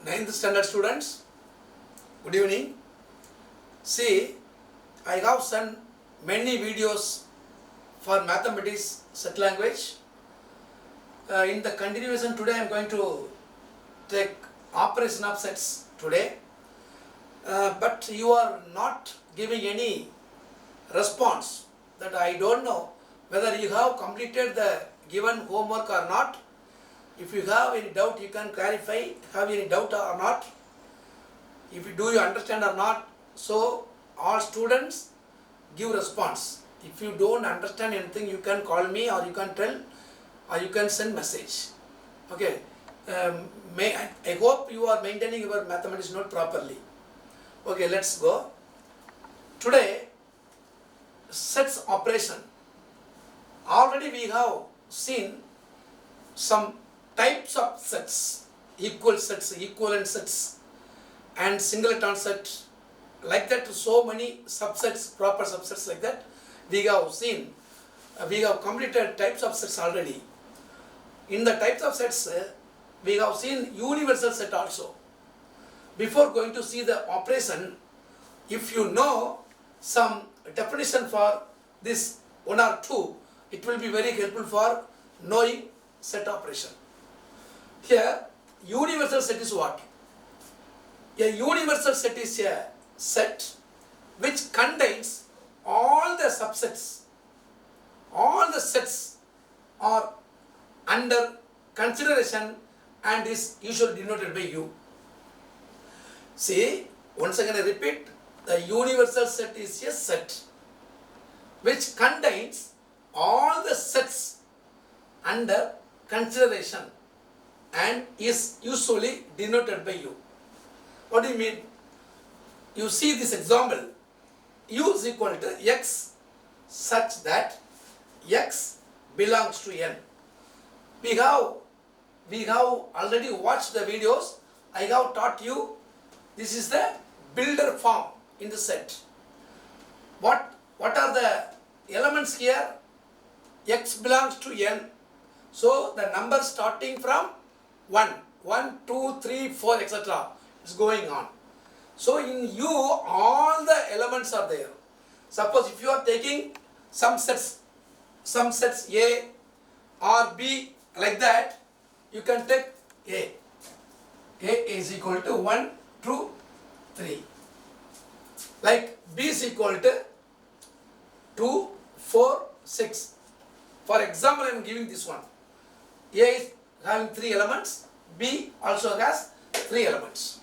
Ninth standard students, good evening. See, I have sent many videos for mathematics set language. In the continuation today, I am going to take operation of sets today. But you are not giving any response, that I don't know whether you have completed the given homework or not. If you have any doubt, you can clarify, have any doubt or not. If you do, you understand or not. So all students give response. If you don't understand anything, you can call me, or you can tell, or you can send message. Okay. I hope you are maintaining your mathematics note properly. Okay, let's go. Today, sets operation. Already we have seen some types of sets, equal sets, equivalent sets, and singleton set, like that. So many subsets, proper subsets, like that we have seen. We have completed types of sets already. In the types of sets, we have seen universal set also. Before going to see the operation, if you know some definition for this one or two, it will be very helpful for knowing set operation. Here, universal set is what? A universal set is a set which contains all the subsets. All the sets are under consideration and is usually denoted by U. See, once again I repeat, the universal set is a set which contains all the sets under consideration and is usually denoted by U. What do you mean? You see this example, U is equal to X such that X belongs to N. We have already watched the videos. I have taught you this is the builder form in the set. What are the elements here? X belongs to N. So the number starting from 1, 2, 3, 4, etc. is going on. So in U, all the elements are there. Suppose if you are taking some sets A or B, like that, you can take A. A is equal to 1, 2, 3. Like B is equal to 2, 4, 6. For example, I am giving this one. A is having 3 elements, B also has 3 elements.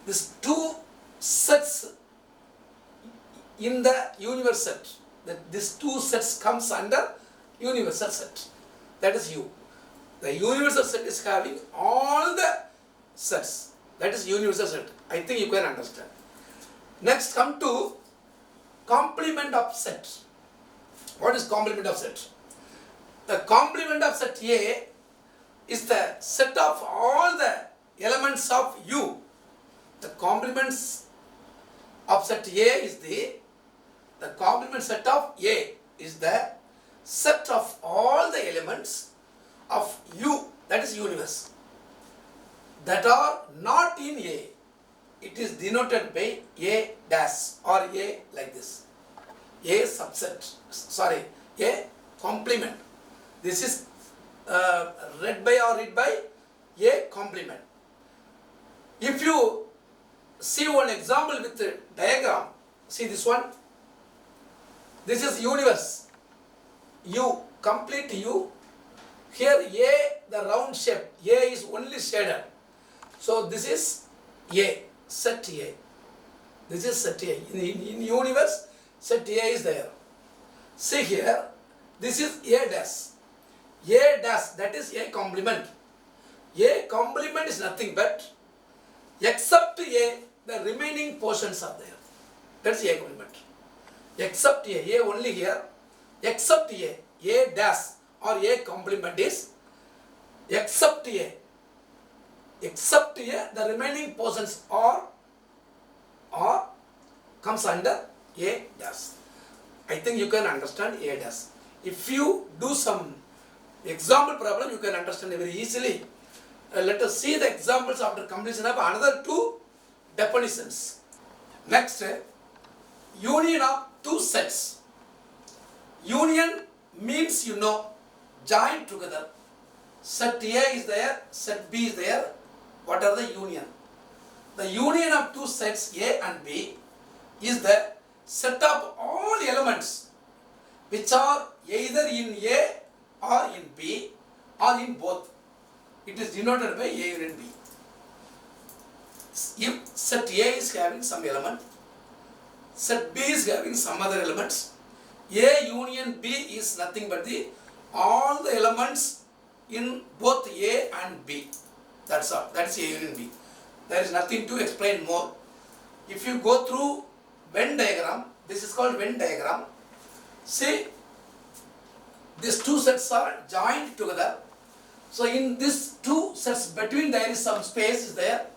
These two sets in the universal set, these two sets comes under universal set. That is U. The universal set is having all the sets. That is universal set. I think you can understand. Next, come to complement of set. What is complement of set? The complement of set A is the set of all the elements of U. The complements of set A is the complement set of A is the set of all the elements of U, that is universe, that are not in A. It is denoted by A dash or A like this. A subset, sorry, A complement. This is read by A complement. If you see one example with the diagram, see this one. This is universe. U, complete U. Here A, the round shape, A is only shaded. So this is A, set A. This is set A. In universe, set A is there. See here, this is A dash. A dash, that is A complement. A complement is nothing but, except A, the remaining portions are there. That's A complement. Except A only here, except A dash or A complement is except A, the remaining portions are comes under A dash. I think you can understand A dash. If you do some example problem, you can understand very easily. let us see the examples after completion of another two definitions. Next, union of two sets. Union means join together. Set A is there, set B is there. What are the union? The union of two sets A and B is the set of all elements which are either in A or in B or in both. It is denoted by A union B. If set A is having some element, set B is having some other elements, A union B is nothing but all the elements in both A and B. That's all. That is A union B. There is nothing to explain more. If you go through Venn diagram, this is called Venn diagram. See, these two sets are joined together. So in these two sets between there is some space is there.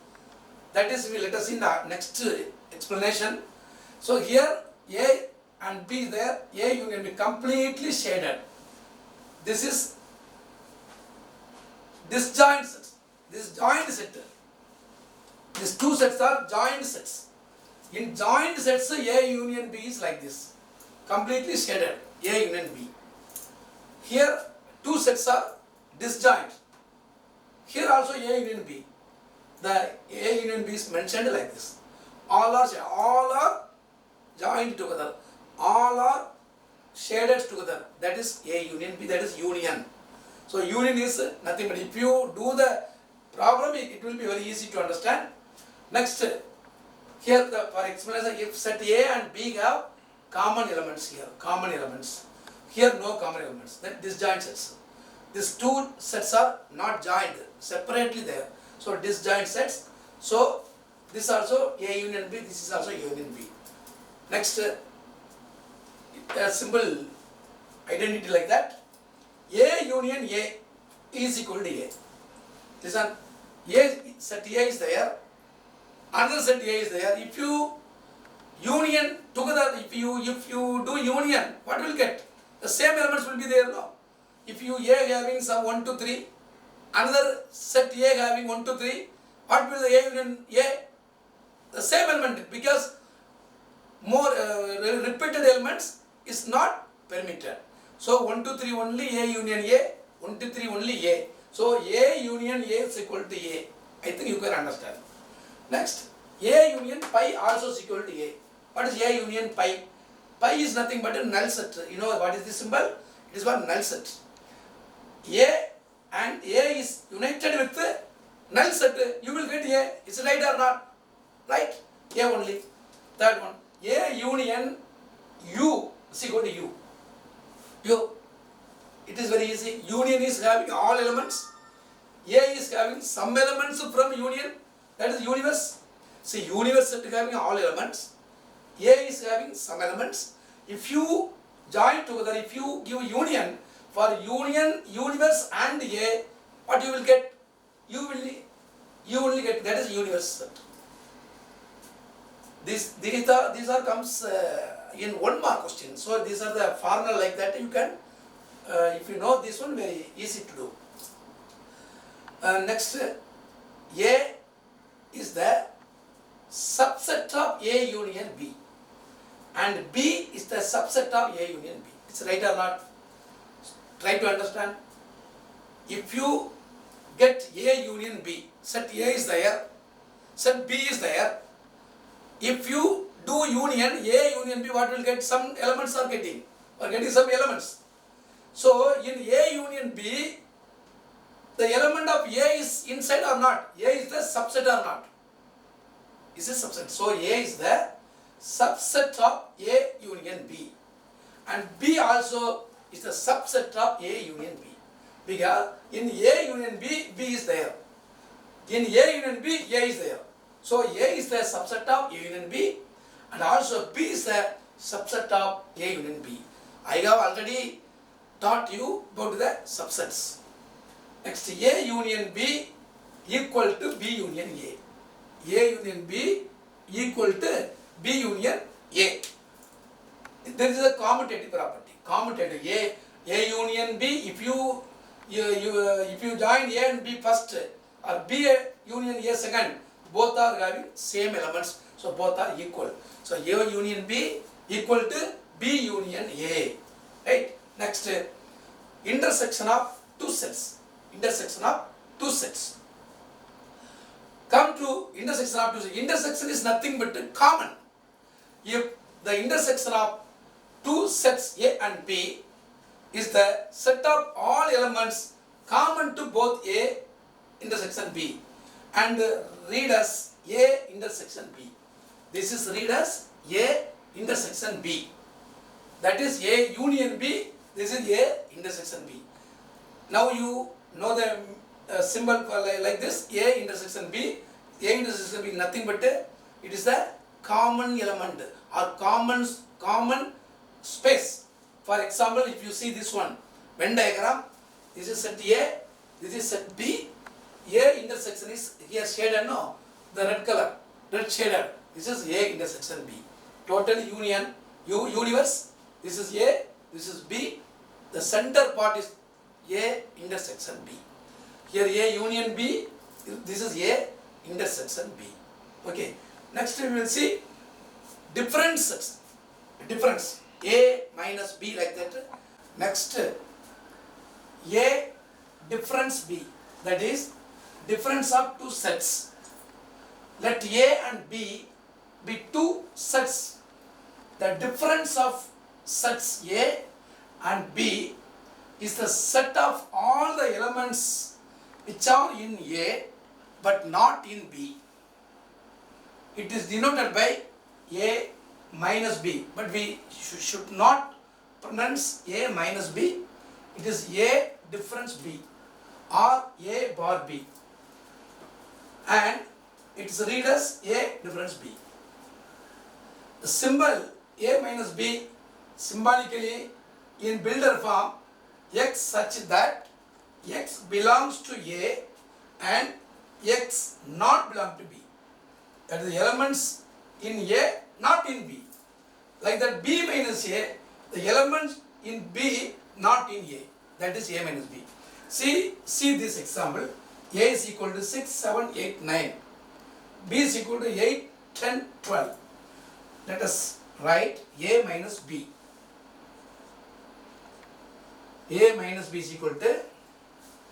That is, we let us see in the next explanation. So here A and B is there. A union B completely shaded. This is disjoint set. This joined set. These two sets are joined sets. In joined sets, A union B is like this, completely shaded. A union B. Here two sets are disjoint. Here also A union B. The A union B is mentioned like this. All are joined together. All are shaded together. That is A union B. That is union. So union is nothing but, if you do the problem, it will be very easy to understand. Next, here for explanation, if set A and B have common elements here, common elements. Here no common elements, then disjoint sets. These two sets are not joined, separately there. So disjoint sets. So this also A union B, this is also A union B. Next, a simple identity like that. A union A is equal to A. This one, A set A is there, another set A is there. If you union together, if you do union, what will get? The same elements will be there, no? If you A having some 1, 2, 3, another set A having 1, 2, 3, what will the A union A? The same element, because more repeated elements is not permitted. So 1, 2, 3 only A union A, 1, 2, 3 only A. So A union A is equal to A. I think you can understand. Next, A union pi also is equal to A. What is A union pi? Pi is nothing but a null set. You know what is the symbol? It is one null set. A and A is united with the null set. You will get A. Is it right or not? Right? A only. Third one. A union U is equal to U. U. It is very easy. Union is having all elements. A is having some elements from union. That is universe. See, universe is having all elements. A is having some elements. If you join together, if you give union, for union, universe and A, what you will get? You will get, that is universe set. These are comes in 1 mark question. So these are the formula like that. You can, if you know this one, very easy to do. Next, A is the subset of A union B, and B is the subset of A union B. It's right or not? Try to understand. If you get A union B, set A is there, set B is there. If you do union A union B, what will get? Some elements are getting, or getting some elements. So in A union B, the element of A is inside or not? A is the subset or not? Is a subset. So A is the subset of A union B, and B also is the subset of A union B, because in A union B, B is there. In A union B, A is there. So A is the subset of A union B, and also B is the subset of A union B. I have already taught you about the subsets. Next, A union B equal to B union A. A union B equal to B union A. There is a commutative property. Commutative A union B. If you join A and B first, or B A union A second, both are having same elements, so both are equal. So A union B equal to B union A, right? Next, intersection of two sets. Intersection of two sets. Come to intersection of two sets. Intersection is nothing but common. If the intersection of two sets A and B is the set of all elements common to both A intersection B, and read as A intersection B. This is read as A intersection B. That is A union B. This is A intersection B. Now you know the symbol for like this, A intersection B. A intersection B nothing but it is the common element or common space. For example, if you see this one Venn diagram, this is set A, this is set B. A intersection is here shaded, no, the red color, red shaded. This is A intersection B. Total union universe. This is A, this is B. The center part is A intersection B. Here A union B. This is A intersection B. Okay. Next we will see differences. Difference A minus B like that. Next A difference B. That is difference of two sets. Let A and B be two sets. The difference of sets A and B is the set of all the elements which are in A but not in B. It is denoted by A minus B, but we should not pronounce A minus B. It is A difference B or A bar B, and it is read as A difference B. The symbol A minus B symbolically in builder form X such that X belongs to A and X not belong to B. That is the elements in A not in B. Like that B minus A, the elements in B not in A. That is A minus B. See this example. A is equal to 6, 7, 8, 9. B is equal to 8, 10, 12. Let us write A minus B. A minus B is equal to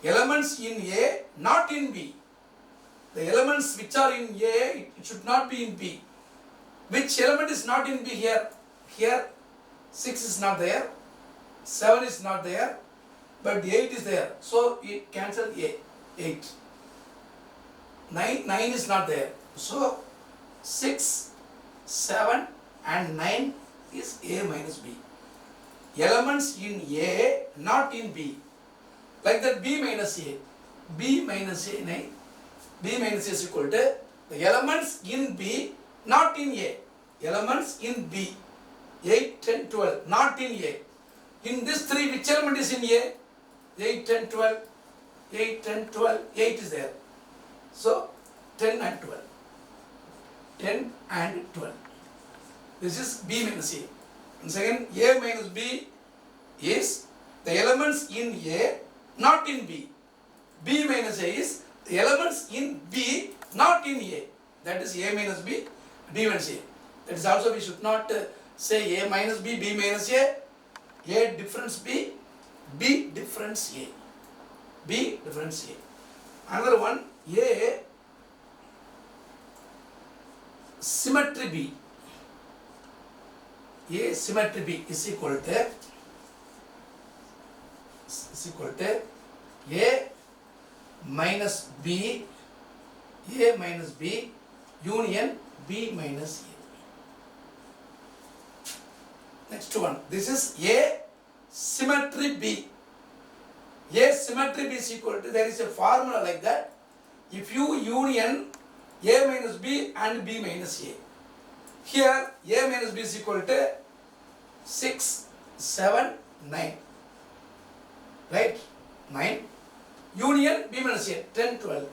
elements in A not in B. The elements which are in A, it should not be in B. Which element is not in B here? Here 6 is not there, 7 is not there, but 8 is there. So it cancel A, 8. 9 is not there. So 6, 7 and 9 is A minus B. Elements in A not in B. Like that B minus A. B minus A, 9. B minus A is equal to the elements in B not in A. Elements in B. 8, 10, 12 not in A. In this 3, which element is in A? 8, 10, 12. 8, 10, 12. 8 is there. So 10 and 12. 10 and 12. This is B minus A. And second, A minus B is the elements in A not in B. B minus A is the elements in B not in A. That is A minus B, B minus A. That is also we should not say A minus B, B minus A difference B, B difference A. B difference A. Another one, A symmetry B. A symmetry B is equal to A minus B, A minus B union B minus A. Next one, this is A symmetry B. A symmetry B is equal to, there is a formula like that. If you union A minus B and B minus A. Here A minus B is equal to 6, 7, 9. Right? 9. Union B minus A, 10, 12.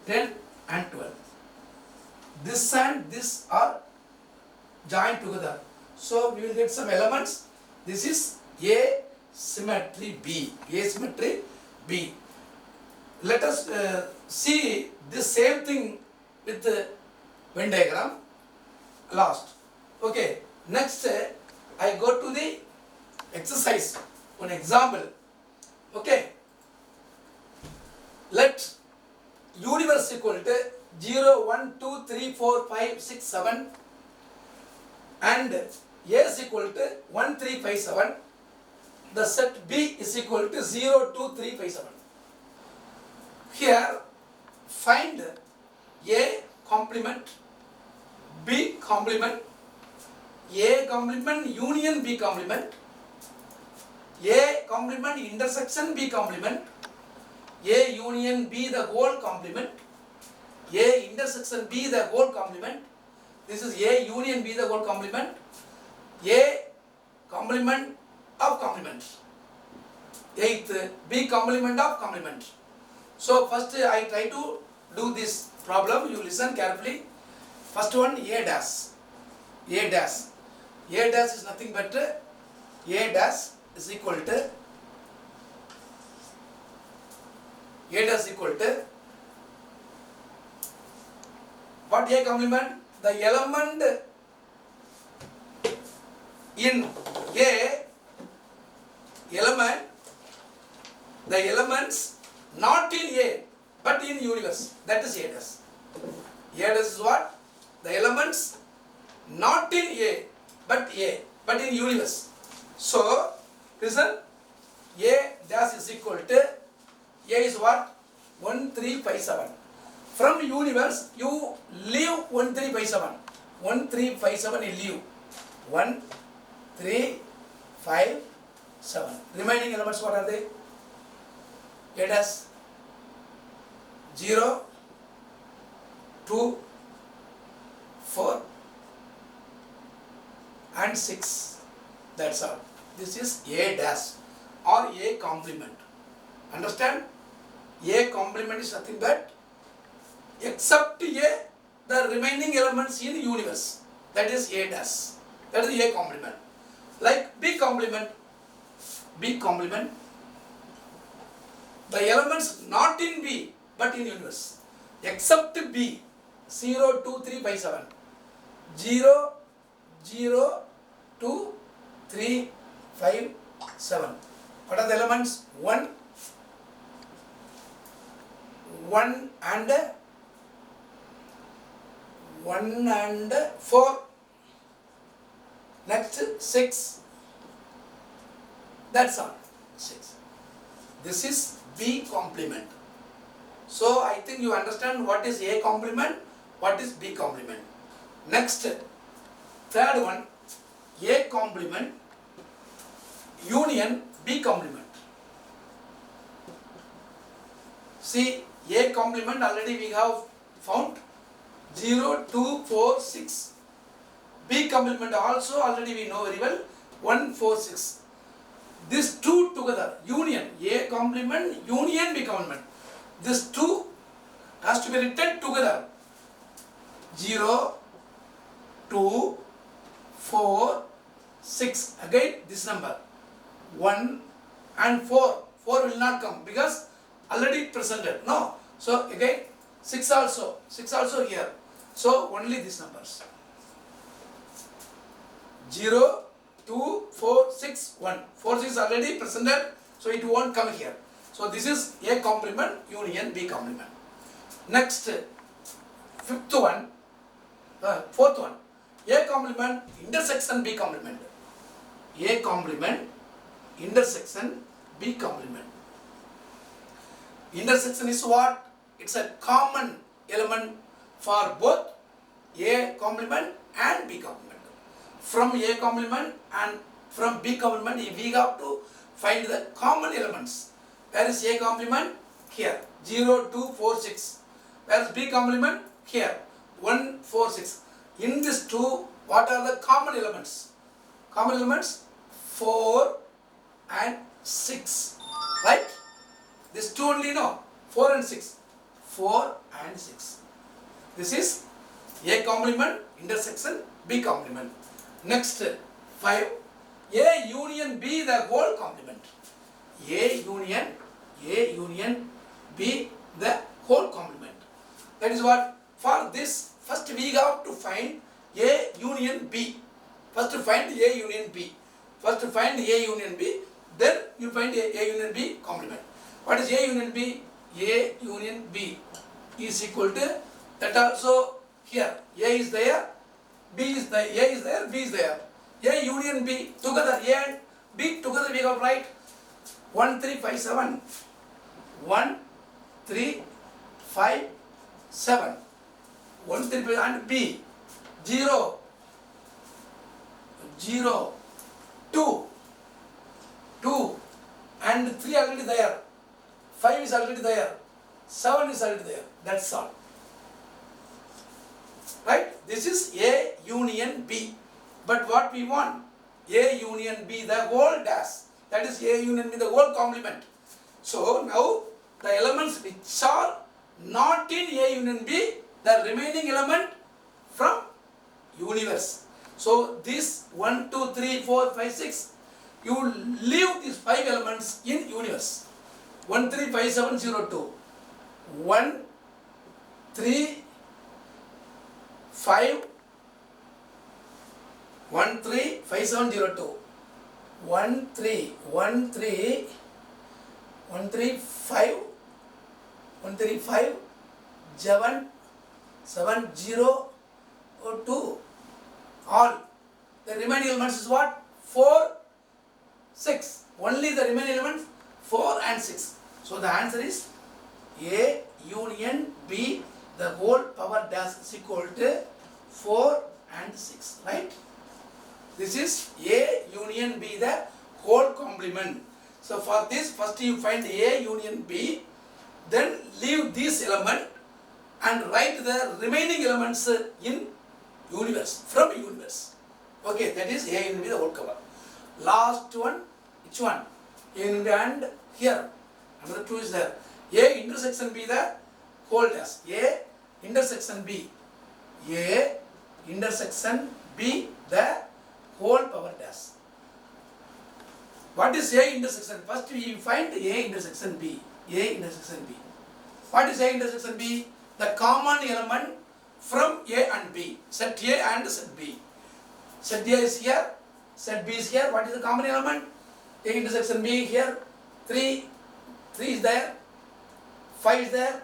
10 and 12. This and this are joined together. So we will get some elements. This is A symmetry B. A symmetry B. Let us see this same thing with the Venn diagram last. Okay, next I go to the exercise, one example. Okay, let universe equal to 0, 1, 2, 3, 4, 5, 6, 7 and A is equal to 1, 3, 5, 7. The set B is equal to 0, 2, 3, 5, 7. Here find A complement, B complement, A complement union B complement, A complement intersection B complement, A union B the whole complement, A intersection B the whole complement. This is A union B the whole complement, A complement of complement. Eighth, B complement of complement. So first I try to do this problem. You listen carefully. First one, A dash. A dash. A dash is nothing but A dash is equal to A dash equal to what A complement? The element in A element, the elements not in A but in universe, that is A dash. A dash is what? The elements not in A but in universe. So listen, A dash is equal to A is what? 1, 3, 5, 7. From universe you leave 1, 3, 5, 7. 1, 3, 5, 7 you leave. 1, 3, 5, 7. Remaining elements what are they? A dash 0, 2, 4 and 6. That's all. This is A dash or A complement. Understand? A complement is nothing but except A, the remaining elements in universe. That is A dash. That is A complement. Like B complement. B complement. The elements not in B but in universe. Except B. 0, 2, 3, 5, 7. 0, 0, 2, 3, 5, 7. What are the elements? 1 and 4. Next 6. That's all. 6. This is B complement. So I think you understand what is A complement, what is B complement. Next, third one, A complement union B complement. See, A complement already we have found 0, 2, 4, 6. B complement also already we know very well 1, 4, 6. These two together, union, A complement, union B complement. This two has to be written together. 0, 2, 4, 6. Again this number. 1 and 4. 4 will not come because already presented. No. So again 6 also. 6 also here. So only these numbers. 0, 2, 4, 6, 1. 4, 6 already presented. So it won't come here. So this is A complement union B complement. Next, fourth one, A complement intersection B complement. A complement intersection B complement. Intersection is what? It's a common element for both A complement and B complement. From A complement and from B complement we have to find the common elements. Where is A complement? Here. 0, 2, 4, 6. Where is B complement? Here. 1, 4, 6. In this two, what are the common elements? Common elements 4 and 6. Right? This two only no. 4 and 6. 4 and 6. This is A complement intersection B complement. Next 5. A union B the whole complement. A union B the whole complement. That is what, for this, first we have to find A union B. First find A union B. First find A union B, then you find A union B complement. What is A union B? A union B is equal to, that also here, A is there, B is there, A is there, B is there. A union B, together, A and B together we have write 1, 3, 5, 7. 1, 3, 5, 7. 1, 3, 5 and B. 0, 0, 2, 2 and 3 already there. 5 is already there. 7 is already there. That's all. Right? This is A union B. But what we want? A union B, the whole dash. That is A union B, the whole complement. So now the elements which are not in A union B, the remaining element from universe. So this 1, 2, 3, 4, 5, 6, you leave these 5 elements in universe. 1, 3, 5, 7, 0, 2. 1, 3, 5, 1, 3, 5, 7, 0, 2. 1, 3, 1, 3, 1, 3, 5, 1, 3, 5, 7, 7, 0, 2. All. The remaining elements is what? 4, 6. Only the remaining elements 4 and 6. So the answer is A union B, the whole power dash is equal to 4 and 6. Right? This is A union B, the whole complement. So for this, first you find A union B, then leave this element and write the remaining elements in universe, from universe. Okay, that is A union B, the whole cover. Last one, which one? A union B and here, another 2 is there. A intersection B, the whole dash. A intersection B. A intersection B, the whole power dash. What is A intersection? First we find A intersection B. A intersection B. What is A intersection B? The common element from A and B. Set A and set B. Set A is here, set B is here. What is the common element? A intersection B here. 3 is there. 5 is there.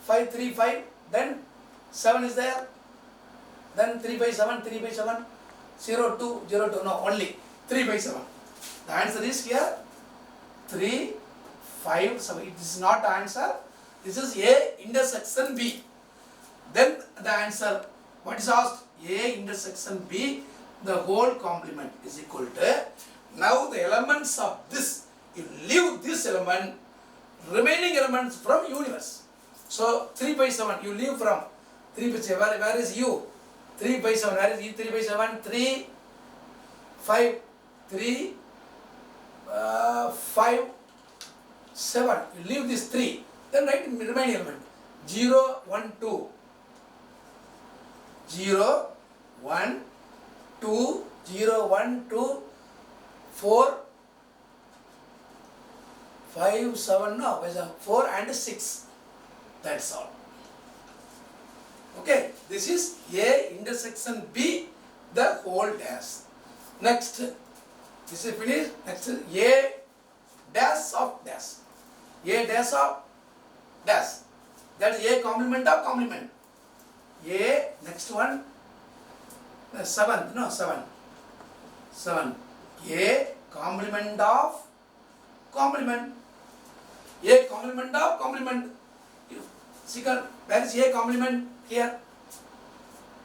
5, 3, 5. Then 7 is there. Then 3 by 7, 3 by 7. 0, 2, 0, 2. No, only 3 by 7. The answer is here 3, 5, 7. It is not the answer. This is A intersection B. Then the answer, what is asked? A intersection B, the whole complement is equal to, now the elements of this, you leave this element, remaining elements from universe. So 3 by 7, you leave from 3 by 7, where is U? 3 by 7, where is U? 3 by 7, 3, 5, 3, 5, 7. You leave this 3. Then write remaining element. 0, 1, 2. 0, 1, 2, 0, 1, 2, 4, 5, 7, no, 4 and 6. That's all. Okay, this is A intersection B, the whole dash. Next, this is finished. Next is A dash of dash. A dash of dash. That is A complement of complement. A, next one, 7, no, 7. 7. A complement of complement. A complement of complement. See, where is A complement? Here.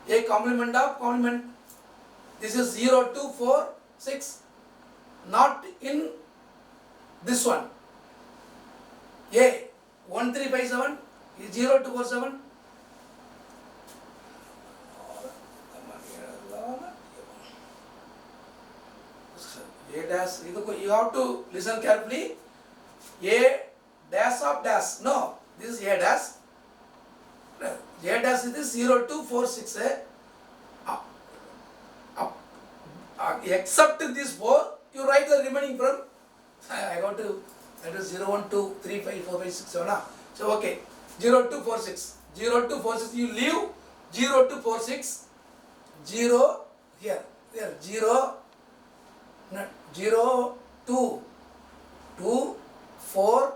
A complement of complement. This is 0, 2, 4, 6. Not in this one. A 1, 3, 5, 7 is 0, 2, 4, 7. A dash, you have to listen carefully. A dash of dash. No, this is A dash. A dash is this 0, 2, 4, 6. Except this 4, you write the remaining from. I got to, that is 0, 1, 2, 3, 5, 4, 5, 6, 7. So okay, 0 to 4 6, 0 to 4 6, you leave 0 to 4 6, 0 here 0, not 0 2 2 4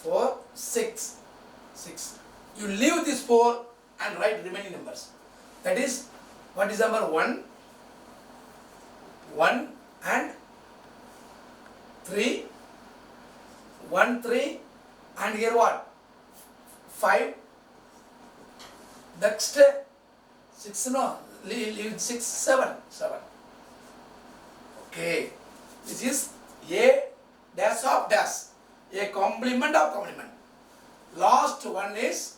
4 6 6. You leave this 4 and write remaining numbers. That is, what is number 1 and 3, 1 3, and here what, 5, next 6, no, leave 6 7. Okay, this is A dash of dash, A complement of complement. Last one is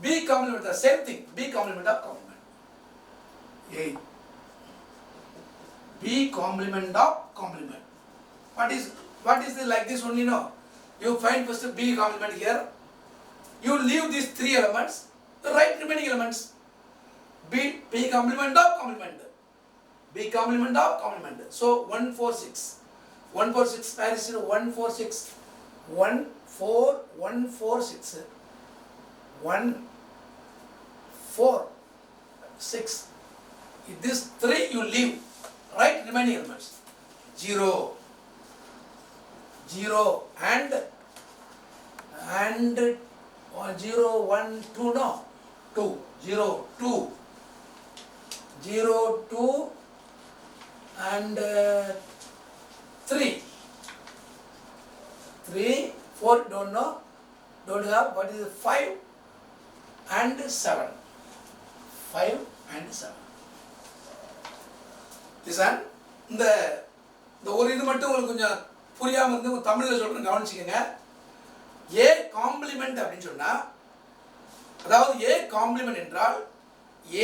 B complement, the same thing, B complement of complement. A B complement of complement. What is this, like this only? No, you find first B complement here, you leave these 3 elements, write remaining elements. B complement of complement, B complement of complement. So 1 4 6, 1 4 6, Paris 1 4 6, 1 4 1 4 6, 1 4 6. This 3 you leave, write remaining elements. 0 0 and 0 1 2, no, 2 0 2 0 2 and 3 4, don't know, don't have. What is 5 and 7, 5 and 7. Listen, இந்த ஒரு இது மட்டும் உங்களுக்கு கொஞ்சம் புரியாமல் இருந்து தமிழில் சொல்கிறேன், கவனிச்சிக்கங்க. ஏ காம்ப்ளிமெண்ட் அப்படின்னு சொன்னால், அதாவது ஏ காம்ப்ளிமெண்ட் என்றால்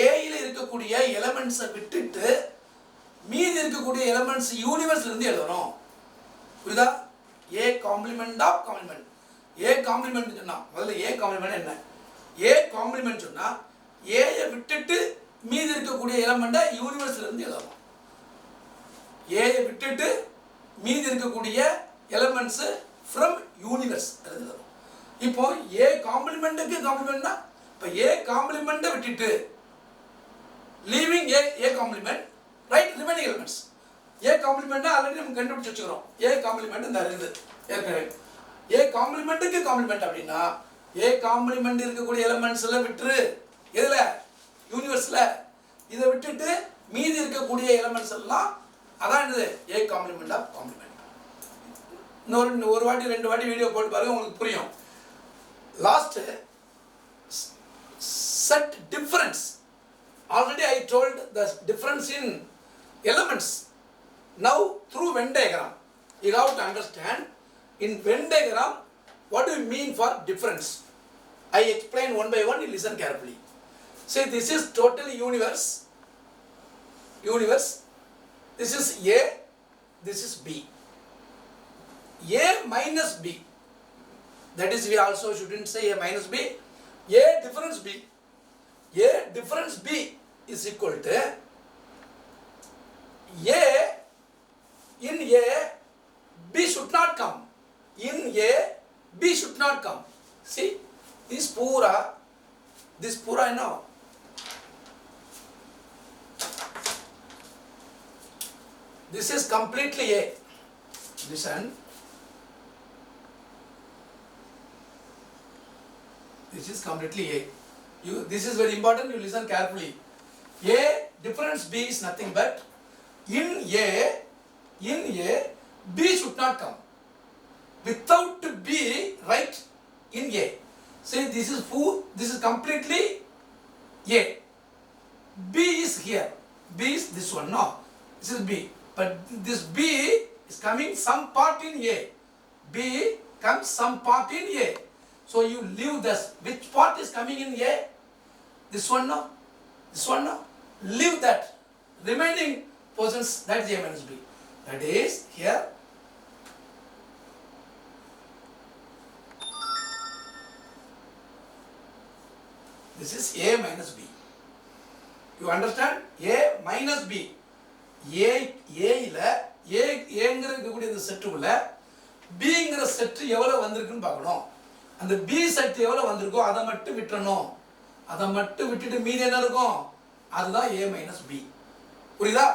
ஏயில் இருக்கக்கூடிய எலமெண்ட்ஸை விட்டுட்டு மீதி இருக்கக்கூடிய எலமெண்ட்ஸ் யூனிவர்ஸ்லேருந்து எழுதணும். புரியுதா? A complement of complement. A complement சொன்னால் முதல்ல ஏ காம்ப்ளிமெண்ட் என்ன? ஏ காம்ப்ளிமெண்ட் சொன்னால் ஏயை விட்டுட்டு மீதி இருக்கக்கூடிய எலமெண்ட்டை யூனிவர்ஸ்லேருந்து எழுதணும். ஏயை விட்டுட்டு மீதி இருக்கக்கூடிய எலமெண்ட்ஸு ஃப்ரம் யூனிவர்ஸ் எழுதணும். இப்போ ஏ காம்ப்ளிமெண்ட்டுக்கு காம்ப்ளிமெண்ட்னா, இப்போ ஏ காம்ப்ளிமெண்ட்டை விட்டுட்டு leaving A complement, right remaining elements. A காம்ப்ளிமெண்ட்னா ஆல்ரெடி நம்ம கண்டுபிடிச்சு வச்சுக்கிறோம். ஏ காம்ப்ளிமெண்ட் இந்த இருக்குது ஏற்கனவே. ஏ காம்ப்ளிமெண்ட்டுக்கு காம்ப்ளிமெண்ட் அப்படின்னா ஏ காம்ப்ளிமெண்ட் இருக்கக்கூடிய எலிமெண்ட்ஸ் எல்லாம் விட்டுரு. எதில்? யூனிவர்ஸில். இதை விட்டுட்டு மீதி இருக்கக்கூடிய எலிமெண்ட்ஸ் எல்லாம், அதான் இது ஏ காம்ப்ளிமெண்ட் ஆஃப் காம்ப்ளிமெண்ட். ஒரு வாட்டி 2 வாட்டி வீடியோ போட்டு பாருங்க, உங்களுக்கு புரியும். Last set difference. Already I told the difference in elements. Now through Venn diagram you have to understand, in Venn diagram what do you mean for difference. I explain one by one, you listen carefully. See, this is totally universe. This is A, this is B. A minus B, that is, we also shouldn't say A minus B. A difference B. A difference B is equal to A. In A, B should not come. In A, B should not come. See, this pura, you know. This is completely A. Listen. This is completely A. This is very important, you listen carefully. A difference B is nothing but in A, B should not come. Without B, right, in A. See, this is completely A. B is here. B is this one, no. This is B. But this B is coming some part in A. B comes some part in A. So you leave this. Which part is coming in A? This one, no? This one, no? Leave that. Remaining portions, that is A minus B. That is here. This is A minus B. You understand? A minus B. ஏங்கிற இருக்கக்கூடிய இந்த செட்டுக்குள்ள பிங்கிற set எவ்வளோ வந்திருக்குன்னு பார்க்கணும். அந்த B set எவ்வளோ வந்திருக்கோ அதை மட்டும் விட்டுறணும். அதை மட்டும் விட்டுட்டு மீதி என்ன இருக்கும், அதுதான் A மைனஸ் பி. புரியுதா?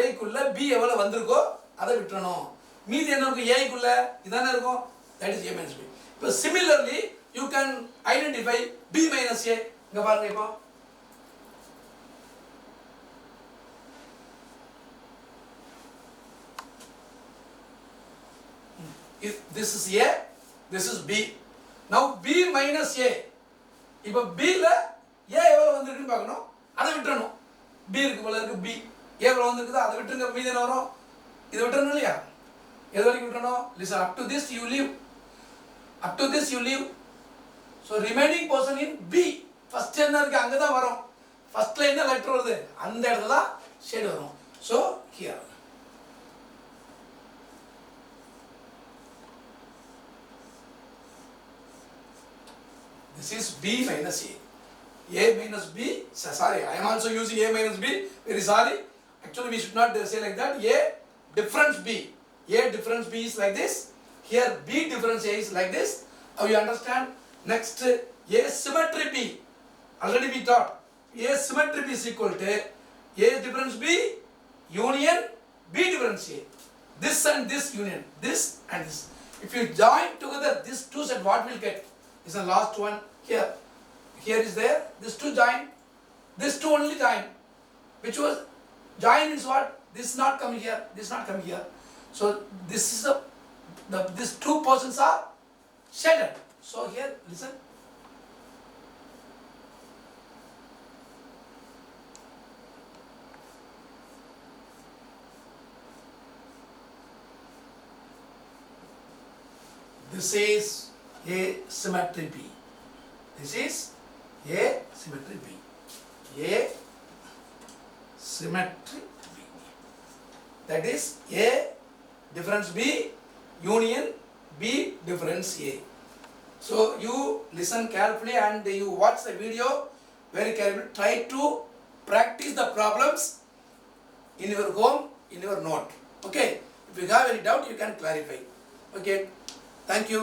ஏக்குள்ள B எவ்வளோ வந்திருக்கோ அதை விட்டுறணும். மீதி என்ன இருக்கும் ஏக்குள்ள, இதானே இருக்கும், that is A minus B. இப்போ similarly you can identify B minus A. இங்கே பாருங்க, இப்போ this is A, this is B. Now B minus A. இப்போ B ல A எவ்வளவு வந்திருக்குன்னு பார்க்கணும், அதை விட்டுறணும். B இருக்கு போல இருக்கு, B A எவ்வளவு வந்திருக்குதோ அதை விட்டுருங்க, மீதி என்ன வரும், இதை விட்டுறணும் இல்லையா? எது வரைக்கும் விட்டுறணும்? Listen, up to this you leave. Up to this you leave. So remaining portion in B. First என்ன இருக்கு அங்கே தான் வரும். ஃபர்ஸ்ட்ல என்ன லெட்டர் வருது அந்த இடத்துல தான் ஷேட் வரும். So here. This is B minus A. A minus B, sorry, I am also using A minus B, very sorry. Actually we should not say like that. A difference B. A difference B is like this. Here B difference A is like this. Now you understand? Next, A symmetry B. Already we taught. A symmetry B is equal to A difference B union B difference A. This and this union. This and this. If you join together this two set, what will get? Is the last one here. Here is there. This two join. This two only join. Which was join is what? This not coming here. This not coming here. So this is these two portions are shaded. So here, listen. This is A symmetry B. This is A symmetry B. A symmetry B. That is A difference B union B difference A. So you listen carefully and you watch the video very carefully. Try to practice the problems in your home, in your note. Okay. If you have any doubt, you can clarify. Okay. Thank you.